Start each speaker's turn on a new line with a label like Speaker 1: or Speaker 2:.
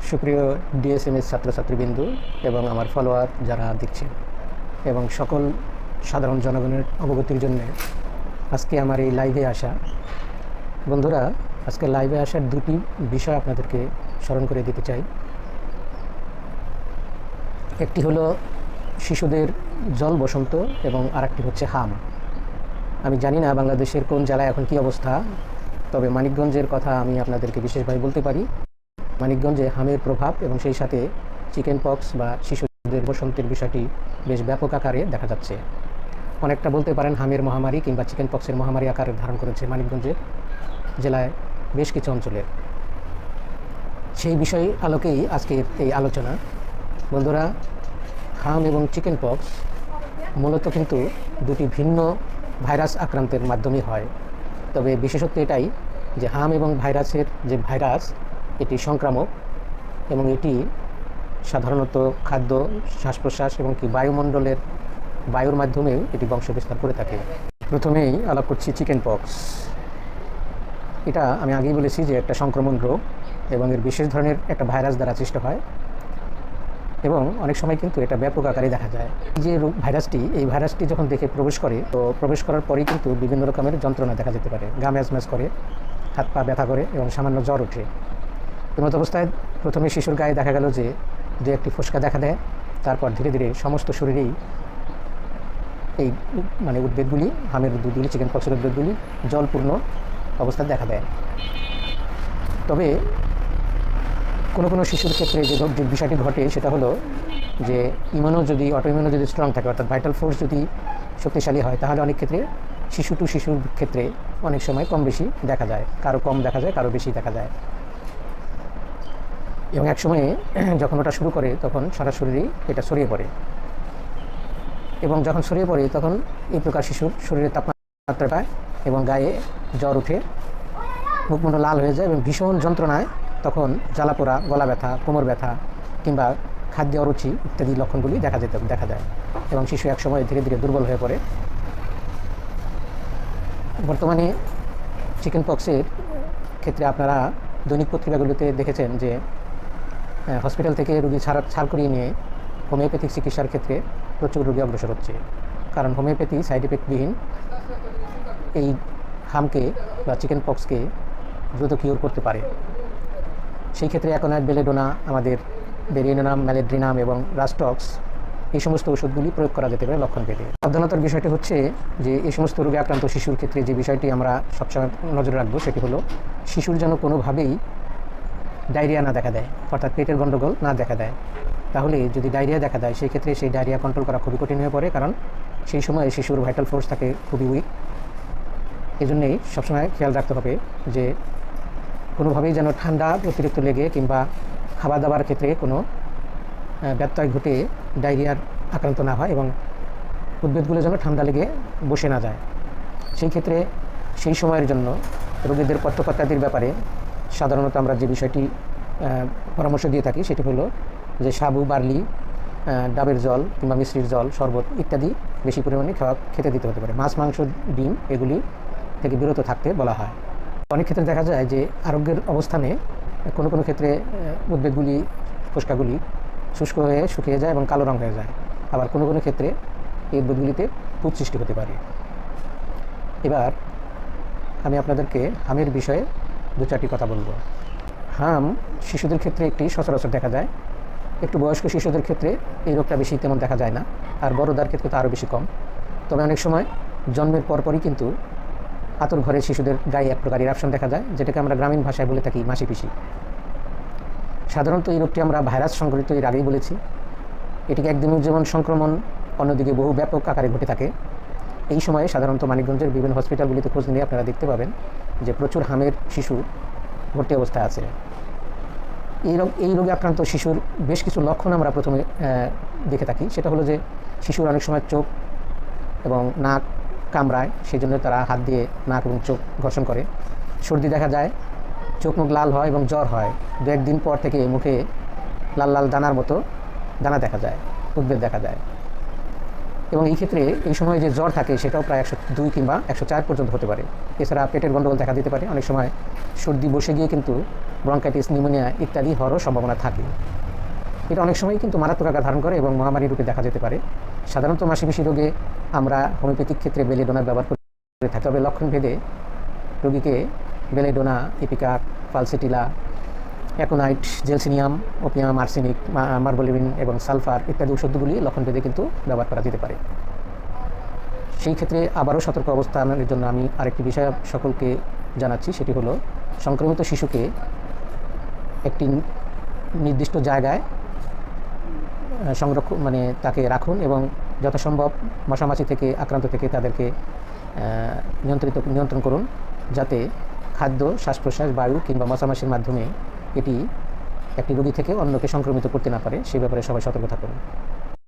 Speaker 1: সুপ্রিয় ডিএসএমএস ছাত্রছাত্রীবৃন্দ এবং আমার ফলোয়ার যারা দেখছেন এবং সকল সাধারণ জনগণের অবগতির জন্য আজকে আমার এই লাইভে আসা বন্ধুরা, আজকে লাইভে আসার দুটি বিষয় আপনাদেরকে স্মরণ করে দিতে চাই। একটি হলো শিশুদের জল বসন্ত এবং আরেকটি হচ্ছে হাম। আমি জানি না বাংলাদেশের কোন জেলায় এখন কী অবস্থা, তবে মানিকগঞ্জের কথা আমি আপনাদেরকে বিশেষভাবে বলতে পারি। মানিকগঞ্জে হামের প্রভাব এবং সেই সাথে চিকেন পক্স বা শিশুদের বসন্তের বিষয়টি বেশ ব্যাপক আকারে দেখা যাচ্ছে। অনেকটা বলতে পারেন হামের মহামারী কিংবা চিকেন পক্সের মহামারী আকারে ধারণ করেছে মানিকগঞ্জের জেলায় বেশ কিছু অঞ্চলে। সেই বিষয় আলোকেই আজকের এই আলোচনা। বন্ধুরা, হাম এবং চিকেন পক্স মূলত কিন্তু দুটি ভিন্ন ভাইরাস আক্রান্তের মাধ্যমে হয়। তবে বিশেষত্ব এটাই যে হাম এবং ভাইরাসের যে ভাইরাস এটি সংক্রামক এবং এটি সাধারণত খাদ্য, শ্বাস প্রশ্বাস এবং কি বায়ুমণ্ডলের বায়ুর মাধ্যমেও এটি বংশ বিস্তার করে থাকে। প্রথমেই আলাপ করছি চিকেন পক্স। এটা আমি আগেই বলেছি যে একটা সংক্রমণ রোগ এবং এর বিশেষ ধরনের একটা ভাইরাস দ্বারা সৃষ্ট হয় এবং অনেক সময় কিন্তু এটা ব্যাপক আকারে দেখা যায়। এই যে এই ভাইরাসটি যখন দেখে প্রবেশ করে, তো প্রবেশ করার পরেই কিন্তু বিভিন্ন রকমের যন্ত্রণা দেখা যেতে পারে। গা ম্যাজ করে, হাত পা ব্যথা করে এবং সামান্য জ্বর ওঠে। এমত অবস্থায় প্রথমে শিশুর গায়ে দেখা গেল যে দু একটি ফোসকা দেখা দেয়। তারপর ধীরে ধীরে সমস্ত শরীরেই এই উদ্বেগগুলি, হামের উদ্বেগগুলি, চিকেন পক্সের উদ্বেগগুলি জলপূর্ণ অবস্থায় দেখা দেয়। তবে কোনো কোনো শিশুর ক্ষেত্রে যে বিষয়টি ঘটে সেটা হলো যে অটোইমিউনো যদি স্ট্রং থাকে, অর্থাৎ ভাইটাল ফোর্স যদি শক্তিশালী হয়, তাহলে অনেক ক্ষেত্রে শিশুর ক্ষেত্রে অনেক সময় কম বেশি দেখা যায়। কারো কম দেখা যায়, কারো বেশি দেখা যায়। এবং এক সময়ে যখন ওটা শুরু করে তখন সারা শরীরেই এটা ছড়িয়ে পড়ে এবং যখন ছড়িয়ে পড়ে তখন এই প্রকার শিশুর শরীরে তাপমাত্রা পায় এবং গায়ে জ্বর উঠে, মুখমণ্ডল লাল হয়ে যায় এবং ভীষণ যন্ত্রণায় তখন জ্বালাপোড়া, গলা ব্যথা, কোমর ব্যথা কিংবা খাদ্য অরুচি ইত্যাদি লক্ষণগুলি দেখা যায় এবং শিশু এক সময় ধীরে ধীরে দুর্বল হয়ে পড়ে। বর্তমানে চিকেন পক্সের ক্ষেত্রে আপনারা দৈনিক পত্রিকাগুলোতে দেখেছেন যে হসপিটাল থেকে রোগী ছাড় করিয়ে নিয়ে হোমিওপ্যাথিক চিকিৎসার ক্ষেত্রে প্রচুর রোগী অগ্রসর হচ্ছে। কারণ হোমিওপ্যাথি সাইড এফেক্টবিহীন এই হামকে বা চিকেন পক্সকে দ্রুত কিওর করতে পারে। সেই ক্ষেত্রে অ্যাকোনাইট, বেলেডোনা, আমাদের বেরিয়েনাম, ম্যালেড্রিনাম এবং রাস্টক্স এই সমস্ত ওষুধগুলি প্রয়োগ করা যেতে পারে লক্ষণ পেলে। সাবধানতার বিষয়টি হচ্ছে যে এই সমস্ত রোগে আক্রান্ত শিশুর ক্ষেত্রে যে বিষয়টি আমরা সবসময় নজরে রাখবো সেটি হলো শিশুর যেন কোনোভাবেই ডায়রিয়া না দেখা দেয়, অর্থাৎ পেটের গণ্ডগোল না দেখা দেয়। তাহলে যদি ডায়রিয়া দেখা দেয় সেই ক্ষেত্রে সেই ডায়রিয়া কন্ট্রোল করা খুবই কঠিন হয়ে পড়ে, কারণ সেই সময় শিশুর ভাইটাল ফোর্স থাকে খুবই উইক। এজন্যই সবসময় খেয়াল রাখতে হবে যে কোনোভাবেই যেন ঠান্ডা অতিরিক্ত লেগে কিংবা খাবার দাবার ক্ষেত্রে কোনো ব্যত্যয় ঘটে ডায়রিয়ার আক্রান্ত না হয় এবং উদ্ভিদগুলো যেন ঠান্ডা লেগে বসে না যায়। সেই ক্ষেত্রে সেই সময়ের জন্য রোগীদের পথ্যপদ্ধতির ব্যাপারে সাধারণত আমরা যে বিষয়টি পরামর্শ দিয়ে থাকি সেটি হলো যে সাবু, বার্লি, ডাবের জল কিংবা মিশ্রির জল, শরবত ইত্যাদি বেশি পরিমাণে খেতে দিতে হতে পারে। মাছ, মাংস, ডিম এগুলি থেকে বিরত থাকতে বলা হয়। অনেক ক্ষেত্রে দেখা যায় যে আরোগ্যের অবস্থানে কোনো কোনো ক্ষেত্রে উদ্ভিদগুলি, ফোসকাগুলি শুষ্ক হয়ে শুকিয়ে যায় এবং কালো রঙ হয়ে যায়। আবার কোনো কোনো ক্ষেত্রে এই উদ্ভিদগুলিতে পুঁজ সৃষ্টি হতে পারে। এবার আমি আপনাদেরকে হামের বিষয়ে দু চারটি কথা বলবো। হাম শিশুদের ক্ষেত্রে একটি সচরাচর দেখা যায়। একটু বয়স্ক শিশুদের ক্ষেত্রে এই রোগটা বেশি তেমন দেখা যায় না, আর বড়দের ক্ষেত্রে তো আরও বেশি কম। তবে অনেক সময় জন্মের পরপরই কিন্তু আতর ঘরে শিশুদের গায়ে এক প্রকার ইরাপশন দেখা যায়, যেটাকে আমরা গ্রামীণ ভাষায় বলে থাকি মাসি পিসি। সাধারণত এই রোগটি আমরা ভাইরাস সংক্রমিত এর আগেই বলেছি। এটিকে একদিনের যেমন সংক্রমণ, অন্যদিকে বহু ব্যাপক আকারে ঘটে থাকে। এই সময়ে সাধারণত মানিকগঞ্জের বিভিন্ন হসপিটালগুলিতে খোঁজ নিয়ে আপনারা দেখতে পাবেন যে প্রচুর হামের শিশু ভর্তি অবস্থায় আছে। এই রোগে আক্রান্ত শিশুর বেশ কিছু লক্ষণ আমরা প্রথমে দেখে থাকি। সেটা হলো যে শিশুর অনেক সময় চোখ এবং নাক কামড়ায়, সেই জন্য তারা হাত দিয়ে নাক এবং চোখ ঘর্ষণ করে। সর্দি দেখা যায়, চোখ মুখ লাল হয় এবং জ্বর হয়। দু একদিন পর থেকে মুখে লাল লাল দানার মতো দানা দেখা যায়, উদ্বেগ দেখা যায়। এবং এই ক্ষেত্রে এই সময় যে জ্বর থাকে সেটাও প্রায় 102 কিংবা 104 পর্যন্ত হতে পারে। এছাড়া পেটের গণ্ডগোল দেখা দিতে পারে, অনেক সময় সর্দি বসে গিয়ে কিন্তু ব্রঙ্কাইটিস, নিউমোনিয়া ইত্যাদি হওয়ারও সম্ভাবনা থাকে। এটা অনেক সময় কিন্তু মারাত্মক আকার ধারণ করে এবং মহামারী রূপে দেখা যেতে পারে। সাধারণত মাসিপিসি রোগে আমরা হোমিওপ্যাথিক ক্ষেত্রে বেলেডোনা ব্যবহার করে থাকি, তবে লক্ষণভেদে রোগীকে বেলেডোনা, ইপিকার, ফালসেটিলা, অ্যাকোনাইট, জেলসিনিয়াম, ওপিয়াম, আর্সেনিক, মার্বোলিন এবং সালফার ইত্যাদি ওষুধগুলি লক্ষণভেদে কিন্তু ব্যবহার করা যেতে পারে। সেই ক্ষেত্রে আবারও সতর্ক অবস্থানের জন্য আমি আরেকটি বিষয় সকলকে জানাচ্ছি, সেটি হলো সংক্রমিত শিশুকে একটি নির্দিষ্ট জায়গায় সংরক্ষণ তাকে রাখুন এবং যথাসম্ভব মশামাছি থেকে আক্রান্ত থেকে তাদেরকে নিয়ন্ত্রণ করুন, যাতে খাদ্য, শ্বাস প্রশ্বাস, বায়ু কিংবা মশামাছির মাধ্যমে এটি একটি রোগী থেকে অন্যকে সংক্রমিত করতে না পারে। সেই ব্যাপারে সবাই সতর্ক থাকুন।